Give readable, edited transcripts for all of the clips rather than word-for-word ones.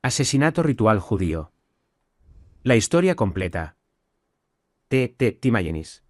Asesinato ritual judío. La historia completa. T. Timayenis.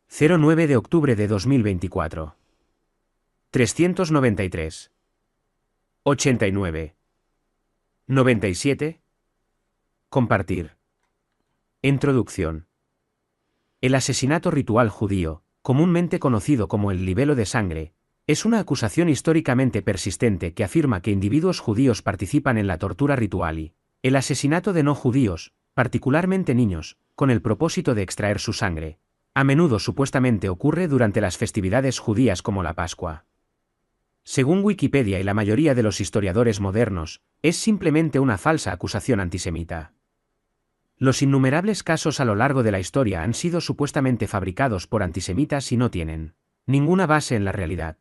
09 de octubre de 2024. 393. 89. 97. Compartir. Introducción. El asesinato ritual judío, comúnmente conocido como el libelo de sangre, es una acusación históricamente persistente que afirma que individuos judíos participan en la tortura ritual y el asesinato de no judíos, particularmente niños, con el propósito de extraer su sangre. A menudo supuestamente ocurre durante las festividades judías como la Pascua. Según Wikipedia y la mayoría de los historiadores modernos, es simplemente una falsa acusación antisemita. Los innumerables casos a lo largo de la historia han sido supuestamente fabricados por antisemitas y no tienen ninguna base en la realidad.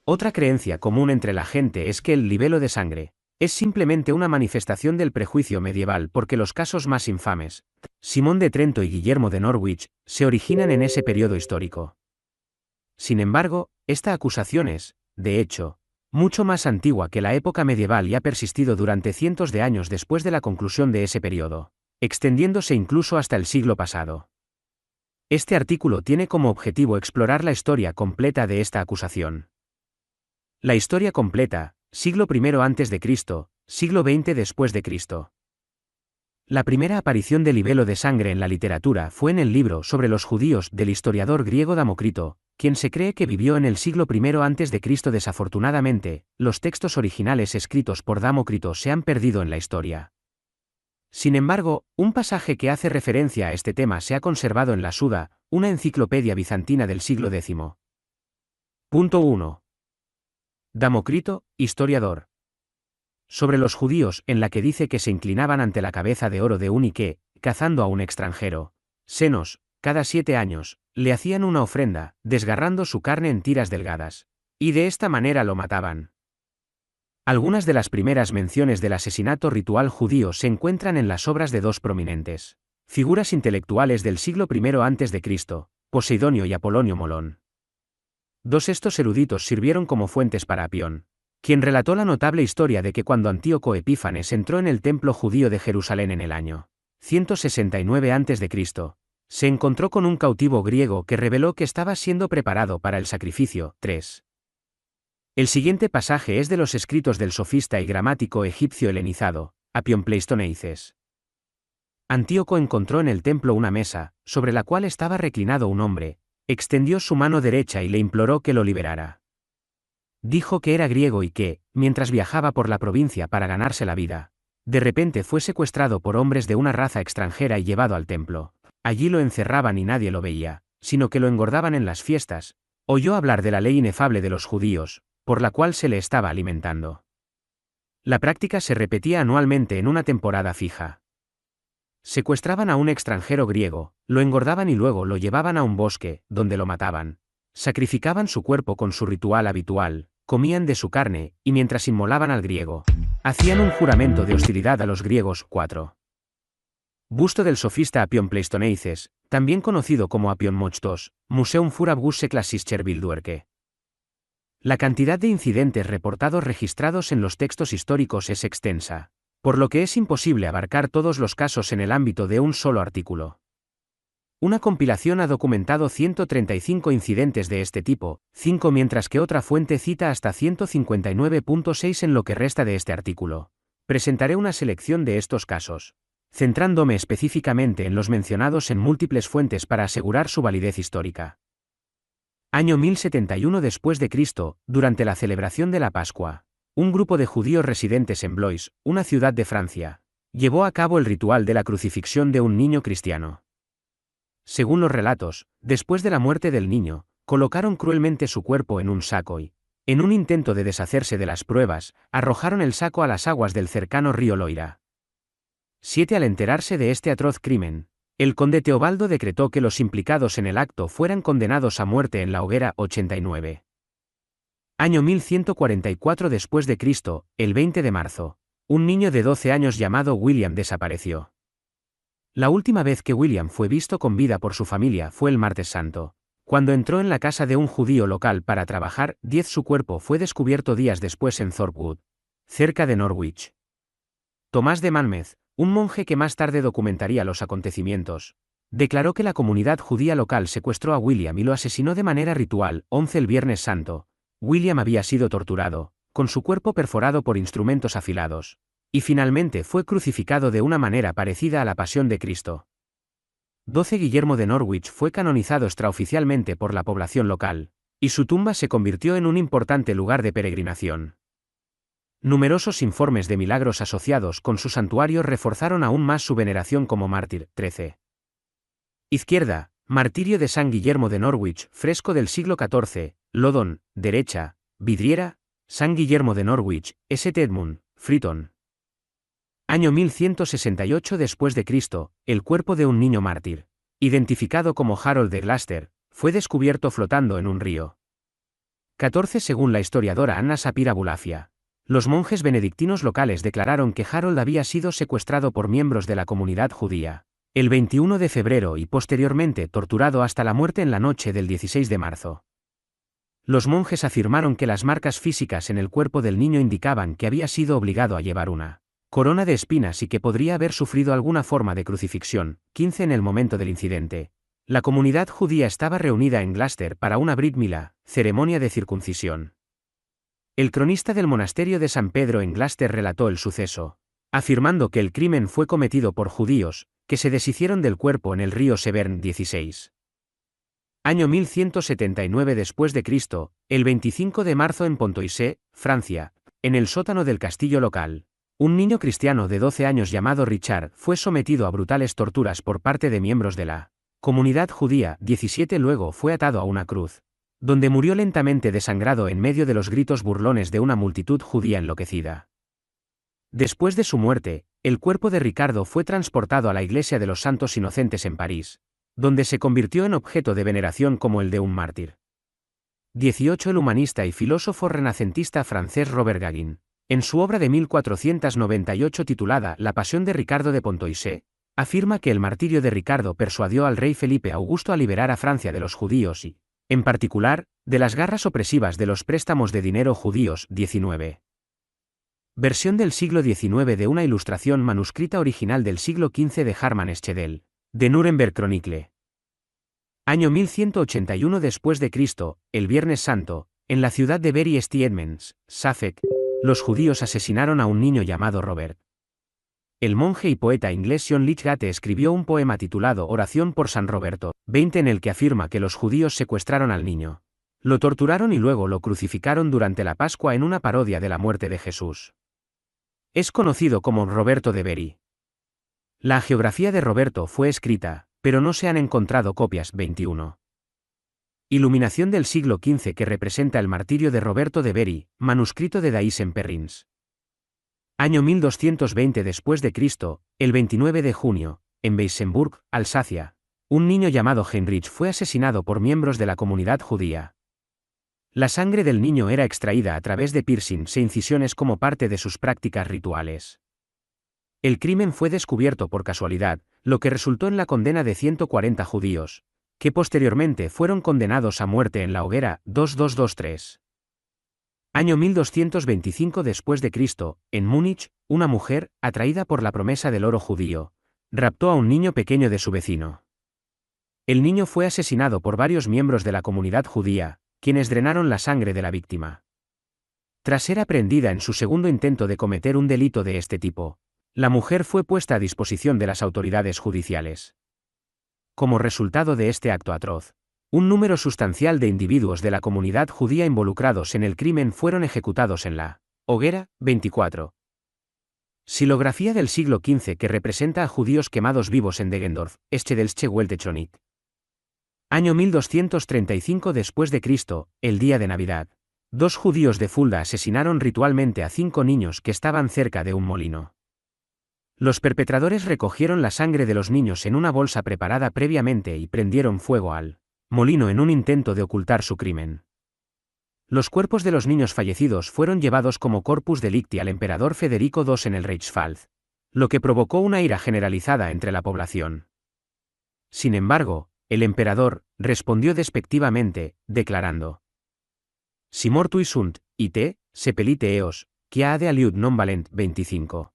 Otra creencia común entre la gente es que el libelo de sangre es simplemente una manifestación del prejuicio medieval porque los casos más infames, Simón de Trento y Guillermo de Norwich, se originan en ese periodo histórico. Sin embargo, esta acusación es, de hecho, mucho más antigua que la época medieval y ha persistido durante cientos de años después de la conclusión de ese periodo, extendiéndose incluso hasta el siglo pasado. Este artículo tiene como objetivo explorar la historia completa de esta acusación. La historia completa, siglo I a.C., siglo XX después de Cristo. La primera aparición del libelo de sangre en la literatura fue en el libro sobre los judíos del historiador griego Damócrito, quien se cree que vivió en el siglo I a.C. Desafortunadamente, los textos originales escritos por Damócrito se han perdido en la historia. Sin embargo, un pasaje que hace referencia a este tema se ha conservado en la Suda, una enciclopedia bizantina del siglo X. Punto 1. Damócrito, historiador. Sobre los judíos, en la que dice que se inclinaban ante la cabeza de oro de un y que, cazando a un extranjero, senos, cada 7 años, le hacían una ofrenda, desgarrando su carne en tiras delgadas, y de esta manera lo mataban. Algunas de las primeras menciones del asesinato ritual judío se encuentran en las obras de dos prominentes figuras intelectuales del siglo I a.C., Poseidonio y Apolonio Molón. Estos eruditos sirvieron como fuentes para Apión, quien relató la notable historia de que cuando Antíoco Epífanes entró en el templo judío de Jerusalén en el año 169 a.C., se encontró con un cautivo griego que reveló que estaba siendo preparado para el sacrificio. 3. El siguiente pasaje es de los escritos del sofista y gramático egipcio helenizado, Apión Pleistonéices. Antíoco encontró en el templo una mesa, sobre la cual estaba reclinado un hombre, extendió su mano derecha y le imploró que lo liberara. Dijo que era griego y que, mientras viajaba por la provincia para ganarse la vida, de repente fue secuestrado por hombres de una raza extranjera y llevado al templo. Allí lo encerraban y nadie lo veía, sino que lo engordaban en las fiestas. Oyó hablar de la ley inefable de los judíos, por la cual se le estaba alimentando. La práctica se repetía anualmente en una temporada fija. Secuestraban a un extranjero griego, lo engordaban y luego lo llevaban a un bosque, donde lo mataban. Sacrificaban su cuerpo con su ritual habitual, comían de su carne, y mientras inmolaban al griego, hacían un juramento de hostilidad a los griegos. 4. Busto del sofista Apión Pleistonéices, también conocido como Apión Mochtos, Museum für Klassischer Bildwerke. La cantidad de incidentes reportados registrados en los textos históricos es extensa, por lo que es imposible abarcar todos los casos en el ámbito de un solo artículo. Una compilación ha documentado 135 incidentes de este tipo, 5 mientras que otra fuente cita hasta 159.6 en lo que resta de este artículo. Presentaré una selección de estos casos, centrándome específicamente en los mencionados en múltiples fuentes para asegurar su validez histórica. Año 1071 después de Cristo, durante la celebración de la Pascua, un grupo de judíos residentes en Blois, una ciudad de Francia, llevó a cabo el ritual de la crucifixión de un niño cristiano. Según los relatos, después de la muerte del niño, colocaron cruelmente su cuerpo en un saco y, en un intento de deshacerse de las pruebas, arrojaron el saco a las aguas del cercano río Loira. 7. Al enterarse de este atroz crimen, el conde Teobaldo decretó que los implicados en el acto fueran condenados a muerte en la hoguera. 89. Año 1144 después de Cristo, el 20 de marzo, un niño de 12 años llamado William desapareció. La última vez que William fue visto con vida por su familia fue el martes santo, cuando entró en la casa de un judío local para trabajar. 10. Su cuerpo fue descubierto días después en Thorpwood, cerca de Norwich. Tomás de Manmez, un monje que más tarde documentaría los acontecimientos, declaró que la comunidad judía local secuestró a William y lo asesinó de manera ritual. 11 El Viernes Santo, William había sido torturado, con su cuerpo perforado por instrumentos afilados, y finalmente fue crucificado de una manera parecida a la Pasión de Cristo. 12 Guillermo de Norwich fue canonizado extraoficialmente por la población local, y su tumba se convirtió en un importante lugar de peregrinación. Numerosos informes de milagros asociados con su santuario reforzaron aún más su veneración como mártir. 13. Izquierda, Martirio de San Guillermo de Norwich, fresco del siglo XIV, Lodon. Derecha, vidriera, San Guillermo de Norwich, St. Edmund, Freeton. Año 1168 después de Cristo, el cuerpo de un niño mártir, identificado como Harold de Gloucester, fue descubierto flotando en un río. 14 Según la historiadora Anna Sapira Bulafia, los monjes benedictinos locales declararon que Harold había sido secuestrado por miembros de la comunidad judía el 21 de febrero y posteriormente torturado hasta la muerte en la noche del 16 de marzo. Los monjes afirmaron que las marcas físicas en el cuerpo del niño indicaban que había sido obligado a llevar una corona de espinas y que podría haber sufrido alguna forma de crucifixión. 15 En el momento del incidente, la comunidad judía estaba reunida en Gloucester para una Brit Milá, ceremonia de circuncisión. El cronista del monasterio de San Pedro en Gloucester relató el suceso, afirmando que el crimen fue cometido por judíos, que se deshicieron del cuerpo en el río Severn. 16. Año 1179 después de Cristo, el 25 de marzo en Pontoise, Francia, en el sótano del castillo local, un niño cristiano de 12 años llamado Richard fue sometido a brutales torturas por parte de miembros de la comunidad judía. 17 Luego fue atado a una cruz, donde murió lentamente desangrado en medio de los gritos burlones de una multitud judía enloquecida. Después de su muerte, el cuerpo de Ricardo fue transportado a la Iglesia de los Santos Inocentes en París, donde se convirtió en objeto de veneración como el de un mártir. 18 El humanista y filósofo renacentista francés Robert Gagin, en su obra de 1498 titulada La Pasión de Ricardo de Pontoise, afirma que el martirio de Ricardo persuadió al rey Felipe Augusto a liberar a Francia de los judíos y, en particular, de las garras opresivas de los préstamos de dinero judíos. 19. Versión del siglo XIX de una ilustración manuscrita original del siglo XV de Harman Schedel, de Nuremberg Chronicle. Año 1181 después de Cristo, el Viernes Santo, en la ciudad de Bury St Edmunds, Suffolk, los judíos asesinaron a un niño llamado Robert. El monje y poeta inglés John Lydgate escribió un poema titulado Oración por San Roberto, 20 en el que afirma que los judíos secuestraron al niño, lo torturaron y luego lo crucificaron durante la Pascua en una parodia de la muerte de Jesús. Es conocido como Roberto de Bury. La geografía de Roberto fue escrita, pero no se han encontrado copias. 21. Iluminación del siglo XV que representa el martirio de Roberto de Bury, manuscrito de Daïs-en-Perrins. Año 1220 después de Cristo, el 29 de junio, en Weissenburg, Alsacia, un niño llamado Heinrich fue asesinado por miembros de la comunidad judía. La sangre del niño era extraída a través de piercings e incisiones como parte de sus prácticas rituales. El crimen fue descubierto por casualidad, lo que resultó en la condena de 140 judíos, que posteriormente fueron condenados a muerte en la hoguera. 2223. Año 1225 después de Cristo, en Múnich, una mujer, atraída por la promesa del oro judío, raptó a un niño pequeño de su vecino. El niño fue asesinado por varios miembros de la comunidad judía, quienes drenaron la sangre de la víctima. Tras ser aprehendida en su segundo intento de cometer un delito de este tipo, la mujer fue puesta a disposición de las autoridades judiciales. Como resultado de este acto atroz, un número sustancial de individuos de la comunidad judía involucrados en el crimen fueron ejecutados en la hoguera. 24. Silografía del siglo XV que representa a judíos quemados vivos en Deggendorf, Schedelsche Weltechronik. Año 1235 después de Cristo, el día de Navidad. 2 judíos de Fulda asesinaron ritualmente a 5 niños que estaban cerca de un molino. Los perpetradores recogieron la sangre de los niños en una bolsa preparada previamente y prendieron fuego al molino en un intento de ocultar su crimen. Los cuerpos de los niños fallecidos fueron llevados como corpus delicti al emperador Federico II en el Reichswald, lo que provocó una ira generalizada entre la población. Sin embargo, el emperador respondió despectivamente, declarando: Si mortui sunt, ite, sepelite eos, quia ade aliud non valent. 25.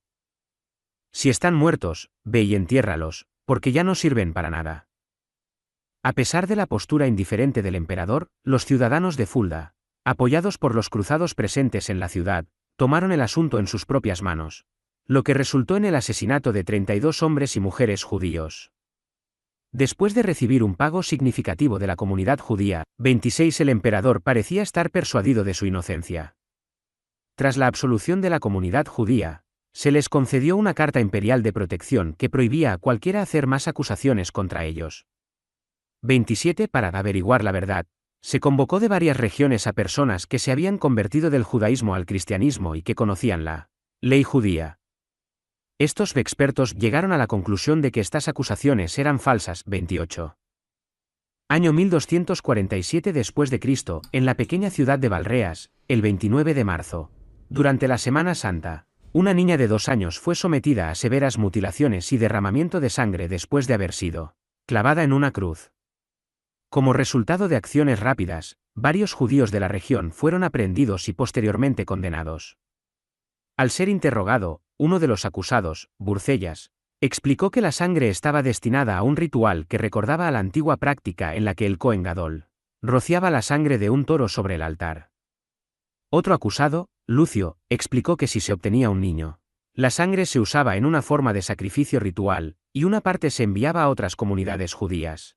Si están muertos, ve y entiérralos, porque ya no sirven para nada. A pesar de la postura indiferente del emperador, los ciudadanos de Fulda, apoyados por los cruzados presentes en la ciudad, tomaron el asunto en sus propias manos, lo que resultó en el asesinato de 32 hombres y mujeres judíos. Después de recibir un pago significativo de la comunidad judía, 26 el emperador parecía estar persuadido de su inocencia. Tras la absolución de la comunidad judía, se les concedió una carta imperial de protección que prohibía a cualquiera hacer más acusaciones contra ellos. 27 Para averiguar la verdad, se convocó de varias regiones a personas que se habían convertido del judaísmo al cristianismo y que conocían la ley judía. Estos expertos llegaron a la conclusión de que estas acusaciones eran falsas. 28. Año 1247 después de Cristo, en la pequeña ciudad de Valreas, el 29 de marzo. Durante la Semana Santa, una niña de 2 años fue sometida a severas mutilaciones y derramamiento de sangre después de haber sido clavada en una cruz. Como resultado de acciones rápidas, varios judíos de la región fueron aprehendidos y posteriormente condenados. Al ser interrogado, uno de los acusados, Burcellas, explicó que la sangre estaba destinada a un ritual que recordaba a la antigua práctica en la que el Cohen Gadol rociaba la sangre de un toro sobre el altar. Otro acusado, Lucio, explicó que si se obtenía un niño, la sangre se usaba en una forma de sacrificio ritual, y una parte se enviaba a otras comunidades judías.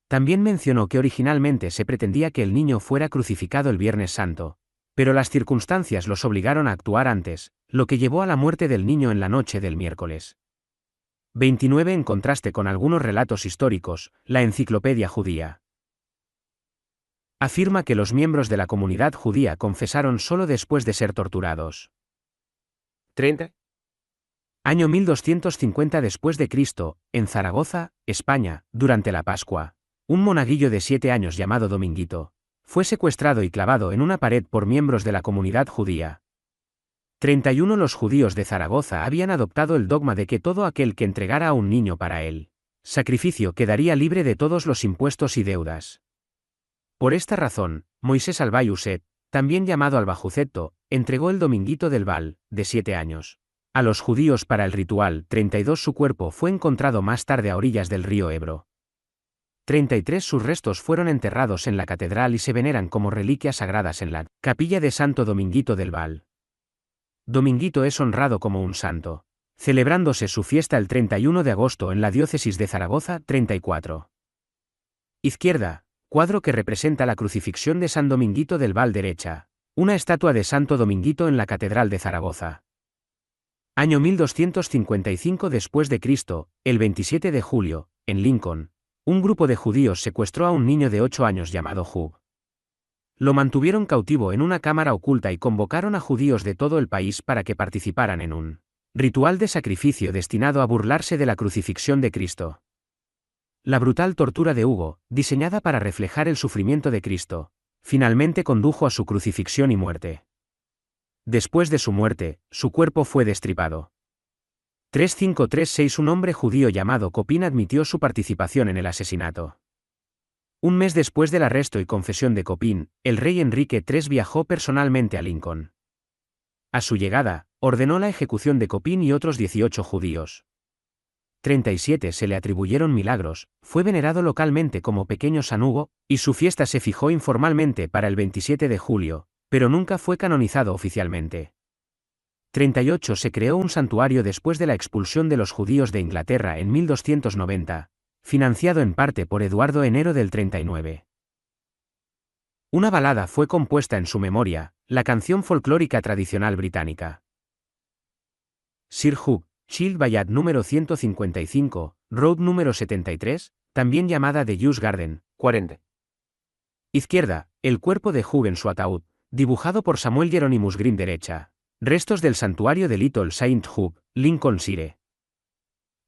También mencionó que originalmente se pretendía que el niño fuera crucificado el Viernes Santo, pero las circunstancias los obligaron a actuar antes, lo que llevó a la muerte del niño en la noche del miércoles. 29 En contraste con algunos relatos históricos, la Enciclopedia Judía afirma que los miembros de la comunidad judía confesaron solo después de ser torturados. 30. Año 1250 después de Cristo, en Zaragoza, España, durante la Pascua, un monaguillo de 7 años llamado Dominguito fue secuestrado y clavado en una pared por miembros de la comunidad judía. 31 Los judíos de Zaragoza habían adoptado el dogma de que todo aquel que entregara a un niño para el sacrificio quedaría libre de todos los impuestos y deudas. Por esta razón, Moisés Albayuset, también llamado Albajuceto, entregó el Dominguito del Val, de 7 años, a los judíos para el ritual. 32 Su cuerpo fue encontrado más tarde a orillas del río Ebro. 33 Sus restos fueron enterrados en la catedral y se veneran como reliquias sagradas en la capilla de Santo Dominguito del Val. Dominguito es honrado como un santo, celebrándose su fiesta el 31 de agosto en la diócesis de Zaragoza. 34. Izquierda, cuadro que representa la crucifixión de San Dominguito del Val. Derecha, una estatua de Santo Dominguito en la catedral de Zaragoza. Año 1255 después de Cristo, el 27 de julio, en Lincoln, un grupo de judíos secuestró a un niño de 8 años llamado Hugh. Lo mantuvieron cautivo en una cámara oculta y convocaron a judíos de todo el país para que participaran en un ritual de sacrificio destinado a burlarse de la crucifixión de Cristo. La brutal tortura de Hugo, diseñada para reflejar el sufrimiento de Cristo, finalmente condujo a su crucifixión y muerte. Después de su muerte, su cuerpo fue destripado. 3536 Un hombre judío llamado Copín admitió su participación en el asesinato. Un mes después del arresto y confesión de Copín, el rey Enrique III viajó personalmente a Lincoln. A su llegada, ordenó la ejecución de Copín y otros 18 judíos. 37 Se le atribuyeron milagros, fue venerado localmente como Pequeño San Hugo, y su fiesta se fijó informalmente para el 27 de julio, pero nunca fue canonizado oficialmente. 38 Se creó un santuario después de la expulsión de los judíos de Inglaterra en 1290, financiado en parte por Eduardo Enero del 39. Una balada fue compuesta en su memoria, la canción folclórica tradicional británica. Sir Hugh, Child Ballad número 155, Road número 73, también llamada The Yews Garden. 40. Izquierda, el cuerpo de Hugh en su ataúd, dibujado por Samuel Hieronymus Green. Derecha, restos del santuario de Little Saint Hugh, Lincolnshire.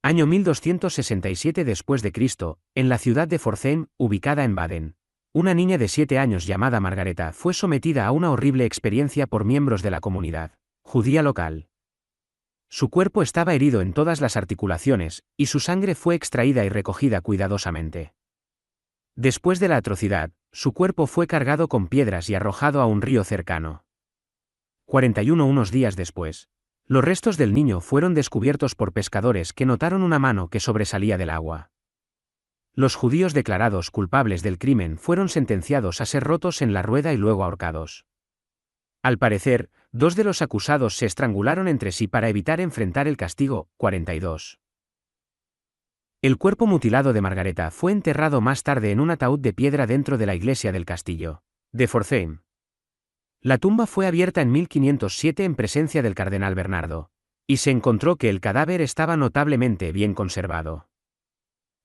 Año 1267 después de Cristo, en la ciudad de Pforzheim, ubicada en Baden, una niña de 7 años llamada Margareta fue sometida a una horrible experiencia por miembros de la comunidad judía local. Su cuerpo estaba herido en todas las articulaciones, y su sangre fue extraída y recogida cuidadosamente. Después de la atrocidad, su cuerpo fue cargado con piedras y arrojado a un río cercano. 41 Unos días después, Los restos del niño fueron descubiertos por pescadores que notaron una mano que sobresalía del agua. Los judíos declarados culpables del crimen fueron sentenciados a ser rotos en la rueda y luego ahorcados. Al parecer, 2 de los acusados se estrangularon entre sí para evitar enfrentar el castigo. 42. El cuerpo mutilado de Margareta fue enterrado más tarde en un ataúd de piedra dentro de la iglesia del castillo de Forchheim. La tumba fue abierta en 1507 en presencia del cardenal Bernardo, y se encontró que el cadáver estaba notablemente bien conservado.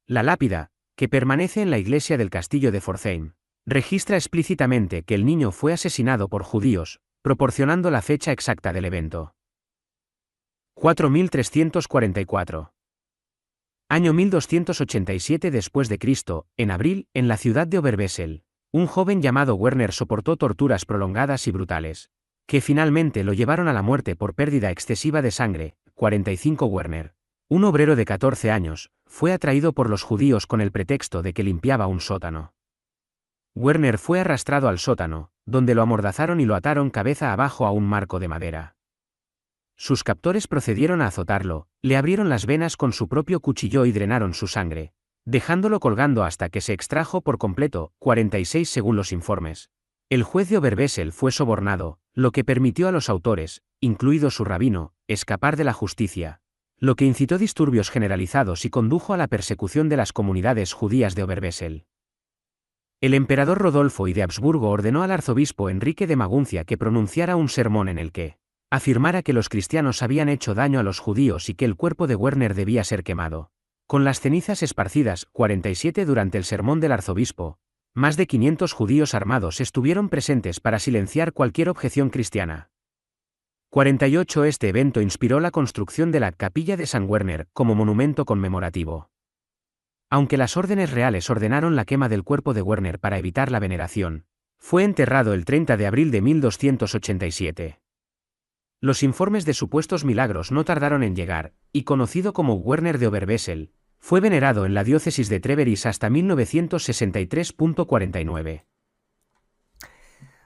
La lápida, que permanece en la iglesia del castillo de Forchheim, registra explícitamente que el niño fue asesinado por judíos, proporcionando la fecha exacta del evento. 4344. Año 1287 después de Cristo, en abril, en la ciudad de Oberbessel, un joven llamado Werner soportó torturas prolongadas y brutales, que finalmente lo llevaron a la muerte por pérdida excesiva de sangre. 45. Werner, un obrero de 14 años, fue atraído por los judíos con el pretexto de que limpiaba un sótano. Werner fue arrastrado al sótano, donde lo amordazaron y lo ataron cabeza abajo a un marco de madera. Sus captores procedieron a azotarlo, le abrieron las venas con su propio cuchillo y drenaron su sangre, dejándolo colgando hasta que se extrajo por completo. 46 según los informes. El juez de Oberbessel fue sobornado, lo que permitió a los autores, incluido su rabino, escapar de la justicia, lo que incitó disturbios generalizados y condujo a la persecución de las comunidades judías de Oberbessel. El emperador Rodolfo I de Habsburgo ordenó al arzobispo Enrique de Maguncia que pronunciara un sermón en el que afirmara que los cristianos habían hecho daño a los judíos y que el cuerpo de Werner debía ser quemado, con las cenizas esparcidas. 47 Durante el sermón del arzobispo, más de 500 judíos armados estuvieron presentes para silenciar cualquier objeción cristiana. 48 Este evento inspiró la construcción de la Capilla de San Werner como monumento conmemorativo. Aunque las órdenes reales ordenaron la quema del cuerpo de Werner para evitar la veneración, fue enterrado el 30 de abril de 1287. Los informes de supuestos milagros no tardaron en llegar, y conocido como Werner de Oberbessel, fue venerado en la diócesis de Treveris hasta 1963. 49.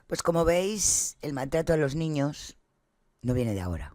Pues como veis, el maltrato a los niños no viene de ahora.